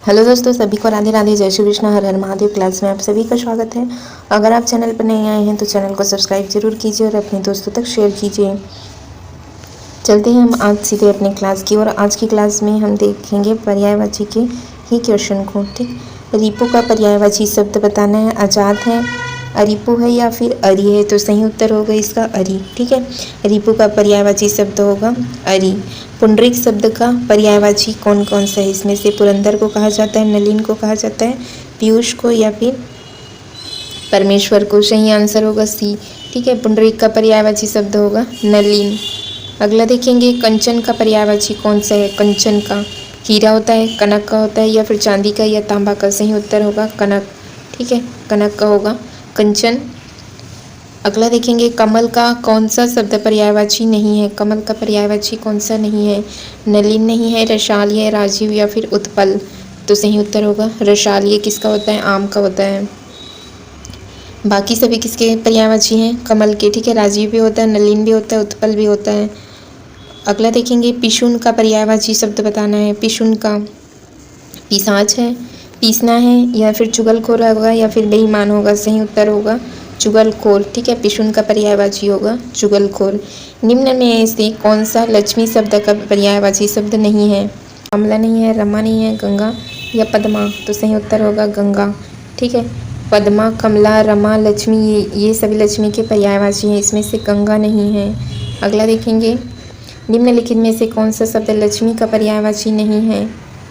Hello दोस्तों, सभी को राधे राधे, जय श्री कृष्ण, हर हर महादेव। क्लास में आप सभी का स्वागत है। अगर आप चैनल पर नए आए हैं तो चैनल को सब्सक्राइब जरूर कीजिए और अपने दोस्तों तक शेयर कीजिए। चलते हैं हम आज सीधे अपने क्लास की और आज की क्लास में हम देखेंगे पर्यायवाची के ही क्वेश्चन को। ठीक, रिपु का पर्यायवाची शब्द बताना है। आजाद है, अरिपु है या फिर अरि है, तो सही उत्तर होगा इसका अरि। ठीक है, रिपु का पर्यायवाची शब्द होगा अरि। पुंडरीक शब्द का पर्यायवाची कौन कौन सा है? इसमें से पुरंदर को कहा जाता है, नलिन को कहा जाता है, पीयूष को या फिर परमेश्वर को। सही आंसर होगा सी। ठीक है, पुंडरीक का पर्यायवाची शब्द होगा नलिन। अगला देखेंगे, कंचन का पर्यायवाची कौन सा है? कंचन का हीरा होता है, कनक का होता है या फिर चांदी का या तांबा का। सही उत्तर होगा कनक। ठीक है, कनक का होगा कंचन। अगला देखेंगे, कमल का कौन सा शब्द पर्यायवाची नहीं है? कमल का पर्यायवाची कौन सा नहीं है? नलिन नहीं है, रसाल है, राजीव या फिर उत्पल। तो सही उत्तर होगा रसाल। ये किसका होता है? आम का होता है। बाकी सभी किसके पर्यायवाची हैं? कमल के। ठीक है, राजीव भी होता है, नलिन भी होता है, उत्पल भी होता है। अगला देखेंगे, पिशुन का पर्यायवाची शब्द बताना है। पिशुन का पिशाच है, पीसना है या फिर चुगलखोर होगा या फिर बेईमान होगा। सही उत्तर होगा चुगलखोर। ठीक है, पिशुन का पर्यायवाची होगा चुगलखोर। निम्न में से कौन सा लक्ष्मी शब्द का पर्यायवाची शब्द नहीं है? कमला नहीं है, रमा नहीं है, गंगा या पद्मा। तो सही उत्तर होगा गंगा। ठीक है, पद्मा, कमला, रमा, लक्ष्मी ये सभी लक्ष्मी के पर्यायवाची हैं। इसमें से गंगा नहीं है। अगला देखेंगे, निम्नलिखित में से कौन सा शब्द लक्ष्मी का पर्यायवाची नहीं है?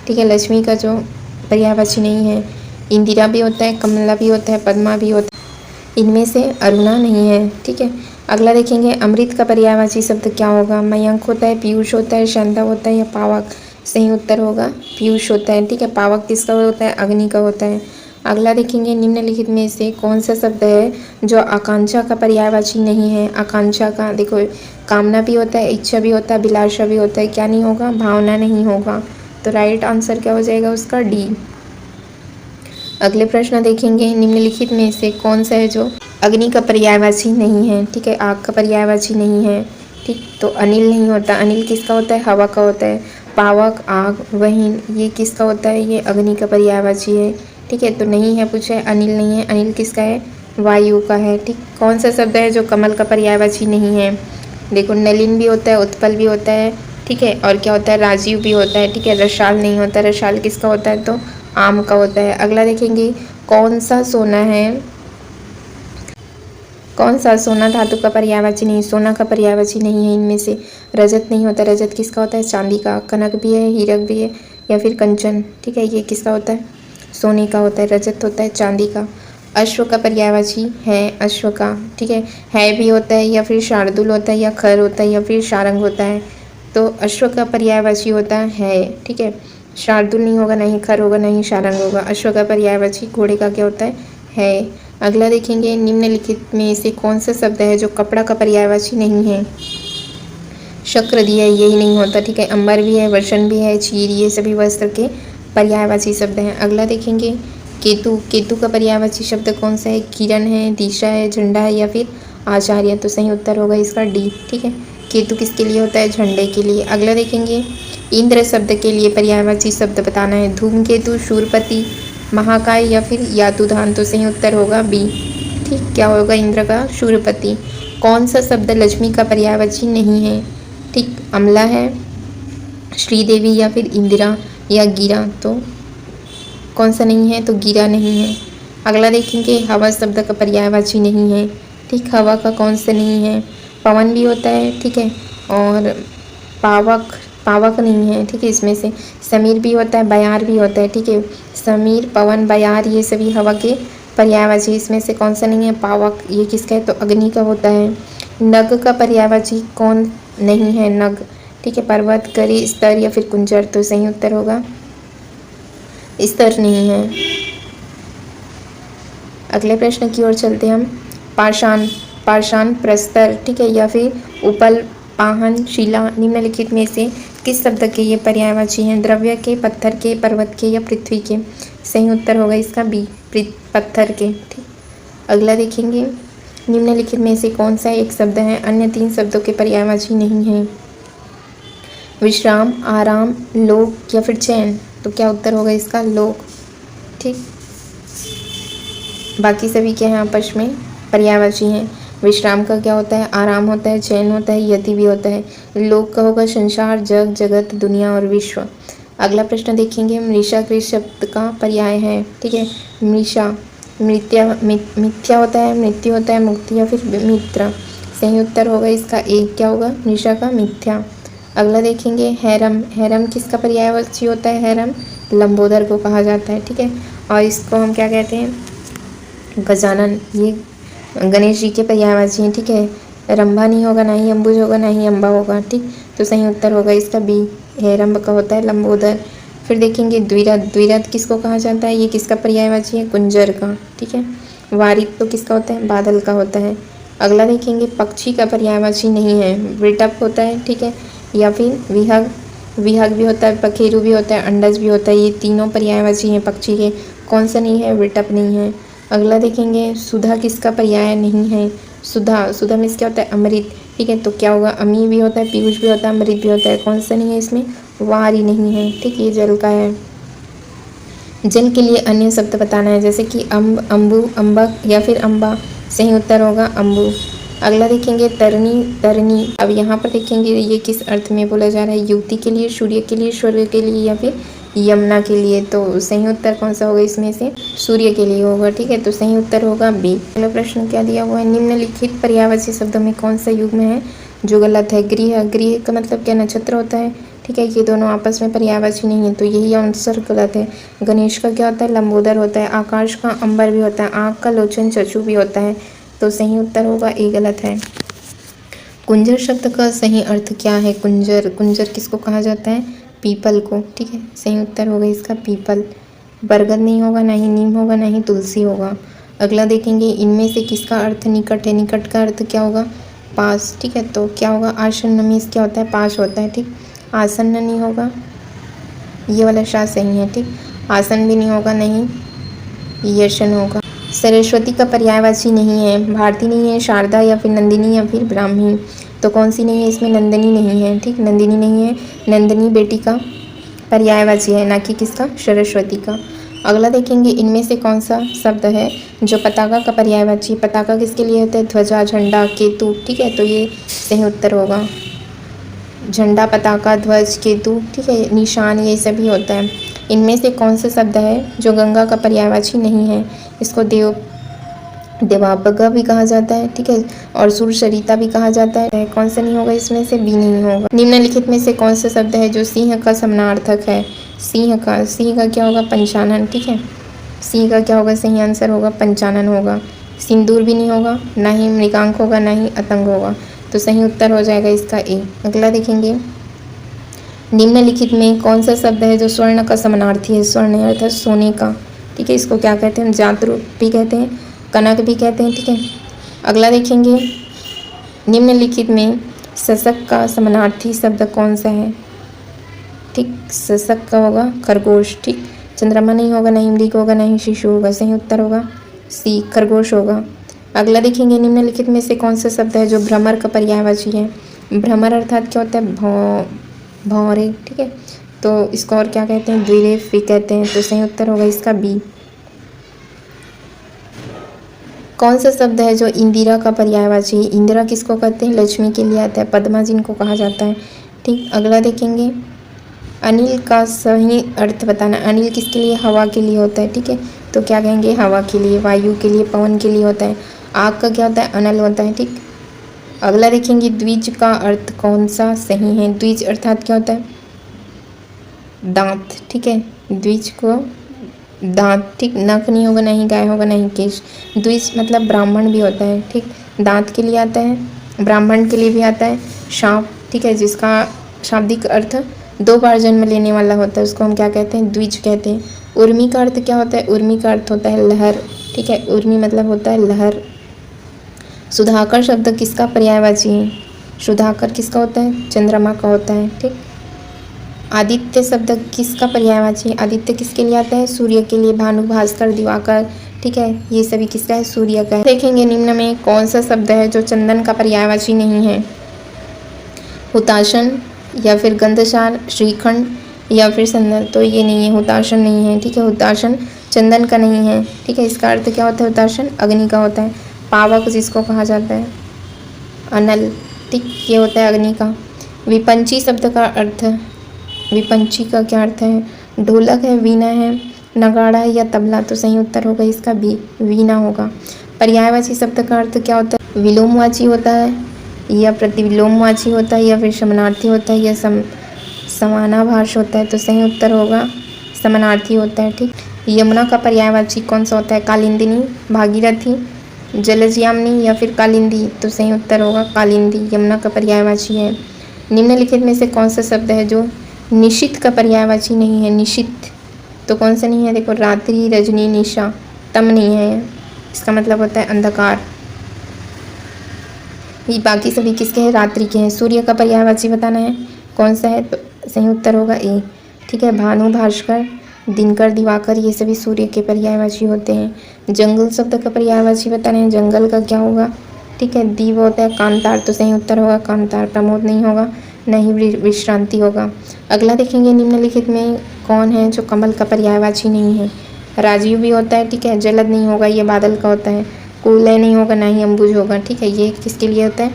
ठीक है, लक्ष्मी का जो पर्यायवाची नहीं है, इंदिरा भी होता है, कमला भी होता है, पद्मा भी होता है। इनमें से अरुणा नहीं है। ठीक है, अगला देखेंगे, अमृत का पर्यायवाची शब्द क्या होगा? मयंक होता है, पीयूष होता है, शांता होता है या पावक। सही उत्तर होगा पीयूष होता है। ठीक है, पावक किसका होता है? अग्नि का होता है। अगला देखेंगे, निम्नलिखित में से कौन सा शब्द है जो आकांक्षा का पर्यायवाची नहीं है? आकांक्षा का देखो, कामना भी होता है, इच्छा भी होता है, अभिलाषा भी होता है। क्या नहीं होगा? भावना नहीं होगा। तो राइट आंसर क्या हो जाएगा उसका? डी। अगले प्रश्न देखेंगे, निम्नलिखित में से कौन सा है जो अग्नि का पर्यायवाची नहीं है? ठीक है, आग का पर्यायवाची नहीं है। ठीक, तो अनिल नहीं होता। अनिल किसका होता है? हवा का होता है। पावक, आग, वहीन ये किसका होता है? ये अग्नि का पर्यायवाची है। ठीक है, तो नहीं है पूछा है, अनिल नहीं है। अनिल किसका है? वायु का है। ठीक, कौन सा शब्द है जो कमल का पर्यायवाची नहीं है? देखो, नलिन भी होता है, उत्पल भी होता है। ठीक है, और क्या होता है? राजीव भी होता है। ठीक है, रसाल नहीं होता। रसाल किसका होता है? तो आम का होता है। अगला देखेंगे, कौन सा सोना है? कौन सा सोना धातु का पर्यायवाची नहीं? सोना का पर्यायवाची नहीं है। इनमें से रजत नहीं होता। रजत किसका होता है? चांदी का। कनक भी है, हीरक भी है या फिर कंचन। ठीक है, ये किसका होता है? सोने का होता है। रजत होता है चांदी का। अश्व का पर्यायवाची है अश्व का। ठीक है भी होता है या फिर शार्दुल होता है या खर होता है या फिर सारंग होता है। तो अश्व का पर्यायवाची होता है। ठीक है, शार्दुल नहीं होगा, नहीं खर होगा, नहीं सारंग होगा। अश्व का पर्यायवाची घोड़े का क्या होता है। अगला देखेंगे, निम्नलिखित में से कौन सा शब्द है जो कपड़ा का पर्यायवाची नहीं है? शक्र दिया, यही नहीं होता। ठीक है, अंबर भी है, वर्षण भी है, चीर, ये सभी वस्त्र के पर्यायवाची शब्द हैं। अगला देखेंगे, केतु। केतु का पर्यायवाची शब्द कौन सा है? किरण है, दिशा है, झंडा है या फिर आचार्य। तो सही उत्तर होगा इसका डी। ठीक है, केतु किसके लिए होता है? झंडे के लिए। अगला देखेंगे, इंद्र शब्द के लिए पर्यायवाची शब्द बताना है। धूमकेतु, शूरपति, महाकाय या फिर यातुधान। तो सही उत्तर होगा बी। ठीक, क्या होगा? इंद्र का शूरपति। कौन सा शब्द लक्ष्मी का पर्यायवाची नहीं है? ठीक, अमला है, श्रीदेवी या फिर इंदिरा या गिरा। तो कौन सा नहीं है? तो गिरा नहीं है। अगला देखेंगे, हवा शब्द का पर्यायवाची नहीं है। ठीक, हवा का कौन सा नहीं है? पवन भी होता है। ठीक है, और पावक, पावक नहीं है। ठीक है, इसमें से समीर भी होता है, बयार भी होता है। ठीक है, समीर, पवन, बयार ये सभी हवा के पर्यायवाची। इसमें से कौन सा नहीं है? पावक। ये किसका है? तो अग्नि का होता है। नग का पर्यायवाची कौन नहीं है? नग। ठीक है, पर्वत, गरी, स्तर या फिर कुंजर। तो सही उत्तर होगा स्तर नहीं है। अगले प्रश्न की ओर चलते हम। पाषाण, पाषाण, प्रस्तर। ठीक है, या फिर उपल, पाहन, शिला। निम्नलिखित में से किस शब्द के ये पर्यायवाची हैं? द्रव्य के, पत्थर के, पर्वत के या पृथ्वी के। सही उत्तर होगा इसका बी, पत्थर के। ठीक, अगला देखेंगे, निम्नलिखित में से कौन सा एक शब्द है अन्य तीन शब्दों के पर्यायवाची नहीं है? विश्राम, आराम, लोक या फिर चैन। तो क्या उत्तर होगा इसका? लोक। ठीक, बाकी सभी क्या हैं? आपस में पर्यायवाची हैं। विश्राम का क्या होता है? आराम होता है, चैन होता है, यति भी होता है। लोक का होगा संसार, जग, जगत, दुनिया और विश्व। अगला प्रश्न देखेंगे, मृषा किस शब्द का पर्याय है? ठीक है, मृषा मिथ्या होता है, मृत्यु होता है, मुक्ति या फिर मित्र। सही उत्तर होगा इसका एक, क्या होगा? मृषा का मिथ्या। अगला देखेंगे, हैरम। हैरम किसका पर्यायवाची होता है? हैरम लंबोदर को कहा जाता है। ठीक है, और इसको हम क्या कहते हैं? गजानन। ये गणेश जी के पर्यायवाची हैं। ठीक है, रंभा नहीं होगा, ना ही अंबुज होगा, ना ही अम्बा होगा। ठीक, तो सही उत्तर होगा इसका बी, हेरम्ब का होता है लंबोदर। फिर देखेंगे द्विरथ। द्विरथ किसको कहा जाता है? ये किसका पर्यायवाची है? कुंजर का। ठीक है, वारिद तो किसका होता है? बादल का होता है। अगला देखेंगे, पक्षी का पर्यायवाची नहीं है, विटप होता है। ठीक है, या फिर विहग। विहग भी होता है, पखेरु भी होता है, अंडज भी होता है। ये तीनों पर्यायवाची हैं पक्षी के। कौन सा नहीं है? विटप नहीं है। अगला देखेंगे, सुधा किसका पर्याय नहीं है? सुधा। सुधा मीन्स क्या होता है? अमृत। ठीक है, तो क्या होगा? अमी भी होता है, पीयूष भी होता है, अमृत भी होता है। कौन सा नहीं है इसमें? वारी नहीं है। ठीक, ये जल का है। जल के लिए अन्य शब्द बताना है, जैसे कि अम्ब, अम्बु, अम्बक या फिर अम्बा। सही उत्तर होगा अम्बु। अगला देखेंगे, तरनी। तरनी, अब यहाँ पर देखेंगे ये किस अर्थ में बोला जा रहा है? युवती के लिए, सूर्य के लिए, स्वर्ग के लिए या फिर यमुना के लिए। तो सही उत्तर कौन सा होगा इसमें से? सूर्य के लिए होगा। ठीक है, तो सही उत्तर होगा बी। अगला प्रश्न क्या दिया हुआ है? निम्नलिखित पर्यायवाची शब्दों में कौन सा युग्म है जो गलत है? गृह। गृह का मतलब क्या? नक्षत्र होता है। ठीक है, ये दोनों आपस में पर्यायवाची नहीं है, तो यही आंसर गलत है। गणेश का क्या होता है? लंबोदर होता है। आकाश का अंबर भी होता है। आँख का लोचन चक्षु भी होता है, तो सही उत्तर होगा ए, गलत है। कुंजर शब्द का सही अर्थ क्या है? कुंजर। कुंजर किसको कहा जाता है? पीपल को। ठीक है, सही उत्तर होगा इसका पीपल। बरगद नहीं होगा, ना ही नीम होगा, ना ही तुलसी होगा। अगला देखेंगे, इनमें से किसका अर्थ निकट है? निकट का अर्थ क्या होगा? पास। ठीक है, तो क्या होगा? आसन्न में क्या होता है? पास होता है। ठीक, आसन्न नहीं होगा, ये वाला शायद सही है। ठीक, आसन भी नहीं होगा, नहीं यशन होगा। सरस्वती का पर्यायवाची नहीं है, भारती नहीं है, शारदा या फिर नंदिनी या फिर ब्राह्मी। तो कौन सी नहीं है इसमें? नंदिनी नहीं है। ठीक, नंदिनी नहीं है। नंदिनी बेटी का पर्यायवाची है, ना कि किसका? सरस्वती का। अगला देखेंगे, इनमें से कौन सा शब्द है जो पताका का पर्यायवाची? पताका किसके लिए होता है? ध्वजा, झंडा, केतु। ठीक है, तो ये सही उत्तर होगा। झंडा, पताका, ध्वज, केतु, ठीक है, निशान, ये सभी होता है। इनमें से कौन सा शब्द है जो गंगा का पर्यायवाची नहीं है? इसको देवापगा भी कहा जाता है। ठीक है, और सुरसरिता भी कहा जाता है। कौन सा नहीं होगा इसमें से? बी नहीं होगा। निम्नलिखित में से कौन सा शब्द है जो सिंह का समानार्थक है? सिंह का क्या होगा? पंचानन। ठीक है, सिंह का क्या होगा? सही आंसर होगा पंचानन होगा। सिंदूर भी नहीं होगा, ना ही मृगांक होगा, ना ही अतंग होगा, तो सही उत्तर हो जाएगा इसका ए। अगला देखेंगे, निम्नलिखित में कौन सा शब्द है जो स्वर्ण का समानार्थी है? स्वर्ण अर्थात सोने का। ठीक है, इसको क्या कहते हैं? जातरू भी कहते हैं, कनक भी कहते हैं। ठीक है, अगला देखेंगे, निम्नलिखित में शशक का समानार्थी शब्द कौन सा है? ठीक, शशक का होगा खरगोश। ठीक, चंद्रमा नहीं होगा, नहीं मृग होगा, नहीं शिशु होगा, सही उत्तर होगा सी, खरगोश होगा। अगला देखेंगे, निम्नलिखित में से कौन सा शब्द है जो भ्रमर का पर्यायवाची है? भ्रमर अर्थात क्या होता है? भौरे। ठीक है, तो इसको और क्या कहते हैं? द्विरेफ भी कहते हैं, तो सही उत्तर होगा इसका बी। कौन सा शब्द है जो इंदिरा का पर्यायवाची है? इंदिरा किसको कहते हैं? लक्ष्मी के लिए आता है। पद्मा जिनको कहा जाता है। ठीक, अगला देखेंगे, अनिल का सही अर्थ बताना। अनिल किसके लिए? हवा के लिए होता है। ठीक है, तो क्या कहेंगे? हवा के लिए, वायु के लिए, पवन के लिए होता है। आग का क्या होता है? अनल होता है। ठीक, अगला देखेंगे, द्विज का अर्थ कौन सा सही है? द्विज अर्थात क्या होता है? दांत। ठीक है, द्विज को दांत। ठीक, नख नहीं होगा, नहीं गाय होगा, नहीं केश। द्विज मतलब ब्राह्मण भी होता है। ठीक, दांत के लिए आता है, ब्राह्मण के लिए भी आता है। सांप, ठीक है, जिसका शाब्दिक अर्थ 2 बार जन्म लेने वाला होता है, उसको हम क्या कहते हैं? द्विज कहते हैं। उर्मी का अर्थ क्या होता है? उर्मी का अर्थ होता है लहर। ठीक है, उर्मी मतलब होता है लहर। सुधाकर शब्द किसका पर्यायवाची है? सुधाकर किसका होता है? चंद्रमा का होता है। ठीक, आदित्य शब्द किसका पर्यायवाची है? आदित्य किसके लिए आता है? सूर्य के लिए। भानु, भास्कर, दिवाकर, ठीक है, ये सभी किसका है? सूर्य का है। देखेंगे, निम्न में कौन सा शब्द है जो चंदन का पर्यायवाची नहीं है? हुताशन या फिर गंधसार, श्रीखंड या फिर संदन, तो ये नहीं है, हुताशन नहीं है। ठीक है, हुताशन चंदन का नहीं है। ठीक है, इसका अर्थ क्या होता है? हुताशन अग्नि का होता है। पावक जिसको कहा जाता है, अनल। ठीक, ये होता है अग्नि का। विपंची शब्द का अर्थ, विपंची का क्या अर्थ है? ढोलक है, वीणा है, नगाड़ा है या तबला, तो सही उत्तर होगा इसका बी, वीणा होगा। पर्यायवाची शब्द का अर्थ क्या होता है? विलोमवाची होता है या प्रतिविलोमवाची होता है या फिर समानार्थी होता है या समानाभास होता है, तो सही उत्तर होगा समानार्थी होता है। ठीक, यमुना का पर्यायवाची कौन सा होता है? कालिंदिनी, भागीरथी, जलज्यामिनी या फिर कालिंदी, तो सही उत्तर होगा कालिंदी, यमुना का पर्यायवाची है। निम्नलिखित में से कौन सा शब्द है जो निशित का पर्यायवाची नहीं है? निशित तो कौन सा नहीं है? देखो, रात्रि, रजनी, निशा, तम नहीं है, इसका मतलब होता है अंधकार। ये बाकी सभी किसके हैं? रात्रि के हैं। सूर्य का पर्यायवाची बताना है, कौन सा है? तो सही उत्तर होगा ए। ठीक है, भानु, भास्कर, दिनकर, दिवाकर, ये सभी सूर्य के पर्यायवाची होते हैं। जंगल शब्द का पर्यायवाची बताना है, जंगल का क्या होगा? ठीक है, दीव होता है कांतार, तो सही उत्तर होगा कांतार। प्रमोद नहीं होगा, नहीं विश्रांति होगा। अगला देखेंगे, निम्नलिखित में कौन है जो कमल का पर्यायवाची नहीं है? राजीव भी होता है। ठीक है, जलद नहीं होगा, ये बादल का होता है। कुलय नहीं होगा, ना ही अम्बुज होगा। ठीक है, ये किसके लिए होता है?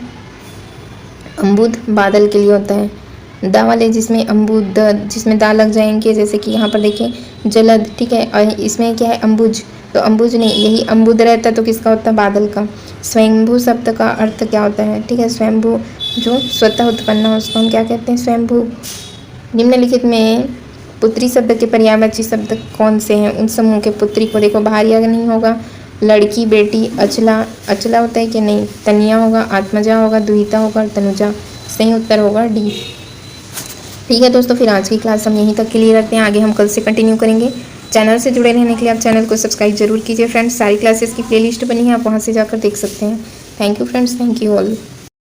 अम्बुद बादल के लिए होता है। दा वाले जिसमें अम्बुद, जिसमें दा लग जाएंगे, जैसे कि यहाँ पर देखिए जलद। ठीक है, और इसमें क्या है? अम्बुज, तो अम्बुज नहीं, यही अम्बुद रहता तो किसका होता है? बादल का। स्वयंभू शब्द का अर्थ क्या होता है? ठीक है, स्वयंभू जो स्वतः उत्पन्न हो उसको हम क्या कहते हैं? स्वयंभू। निम्नलिखित में पुत्री शब्द के पर्यायवाची शब्द कौन से हैं? उन समूह के पुत्री को देखो, भार्या नहीं होगा, लड़की, बेटी, अचला, अचला होता है कि नहीं? तनिया होगा, आत्मजा होगा, दुहिता होगा और तनुजा, सही उत्तर होगा डी। ठीक है दोस्तों, फिर आज की क्लास हम यहीं तक के लिए रखते हैं, आगे हम कल से कंटिन्यू करेंगे। चैनल से जुड़े रहने के लिए आप चैनल को सब्सक्राइब जरूर कीजिए फ्रेंड्स। सारी क्लासेस की प्लेलिस्ट बनी है, आप वहाँ से जाकर देख सकते हैं। Thank you friends, thank you all.